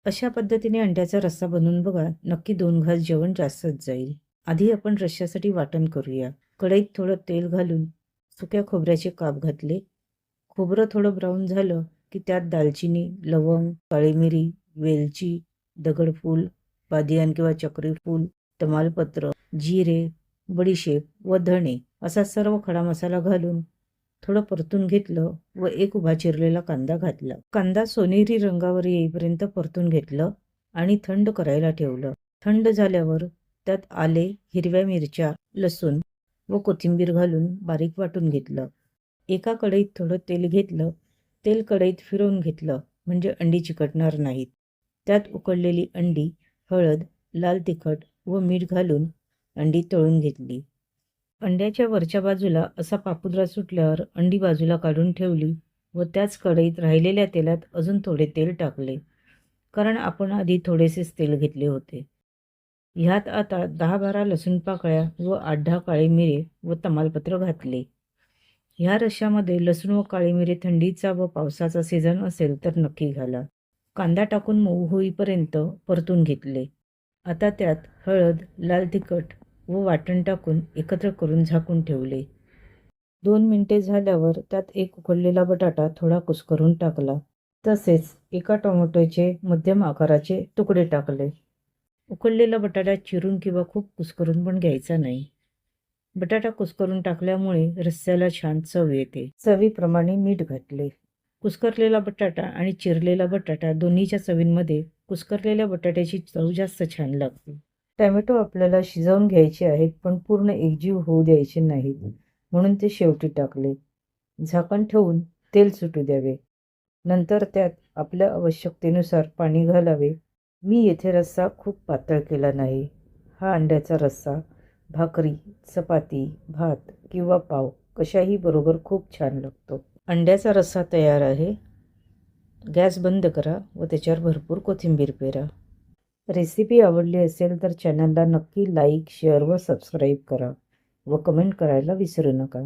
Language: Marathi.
अशा पद्धतीने अंड्याचा रस्सा बनवून बघा, नक्की 2 घास जेवण जास्तच जाईल. आधी आपण रश्श्यासाठी वाटण करूया. कढईत थोडं तेल घालून सुक्या खोबऱ्याचे काप घातले. खोबरं थोडं ब्राऊन झालं की त्यात दालचिनी, लवंग, काळी मिरी, वेलची, दगडफूल, बादियान किंवा चक्रीफूल, तमालपत्र, जिरे, बडीशेप व धणे असा सर्व खडा मसाला घालून थोडं परतून घेतलं व एक उभा चिरलेला कांदा घातला. कांदा सोनेरी रंगावर येईपर्यंत परतून घेतलं आणि थंड करायला ठेवलं. थंड झाल्यावर त्यात आले, हिरव्या मिरच्या, लसूण व कोथिंबीर घालून बारीक वाटून घेतलं. एका कढईत थोडं तेल घेतलं. तेल कढईत फिरवून घेतलं म्हणजे अंडी चिकटणार नाहीत. त्यात उकडलेली अंडी, हळद, लाल तिखट व मीठ घालून अंडी तळून घेतली. अंड्याच्या वरच्या बाजूला असा पापुद्रा सुटल्यावर अंडी बाजूला काढून ठेवली व त्याच कढईत राहिलेल्या तेलात अजून थोडे तेल टाकले, कारण आपण आधी थोडेसेच तेल घेतले होते. ह्यात आता 10-12 लसूण पाकळ्या व 8-10 काळे मिरे व तमालपत्र घातले. ह्या रश्श्यामध्ये लसूण व काळी मिरी थंडीचा व पावसाचा सीझन असेल तर नक्की घाला. कांदा टाकून मऊ होईपर्यंत परतून घेतले. आता त्यात हळद, लाल तिखट व वाटण टाकून एकत्र करून झाकून ठेवले. 2 मिनिटे झाल्यावर त्यात एक उकडलेला बटाटा थोडा कुस्करून टाकला. तसेच एका टोमॅटोचे मध्यम आकाराचे तुकडे टाकले. उकडलेला बटाटा चिरून किंवा खूप कुस्करून पण घ्यायचा नाही. बटाटा कुस्करून टाकल्यामुळे रस्स्याला छान चव येते. चवीप्रमाणे मीठ घातले. कुस्करलेला बटाटा आणि चिरलेला बटाटा दोन्हीच्या चवींमध्ये कुस्करलेल्या बटाट्याची चव जास्त छान लागते. टॅमॅटो आपल्याला शिजवून घ्यायचे आहेत, पण पूर्ण एकजीव होऊ द्यायचे नाहीत, म्हणून ते शेवटी टाकले. झाकण ठेवून तेल सुटू द्यावे. नंतर त्यात आपल्या आवश्यकतेनुसार पाणी घालावे. मी येथे रस्सा खूप पातळ केला नाही. हा अंड्याचा रस्सा भाकरी, चपाती, भात किंवा पाव कशाही बरोबर खूप छान लागतो. अंड्याचा रस्सा तयार आहे. गॅस बंद करा व त्याच्यावर भरपूर कोथिंबीर पेरा. रेसिपी आवडली असेल तर चॅनलला नक्की लाईक, शेअर व सबस्क्राईब करा व कमेंट करायला विसरू नका.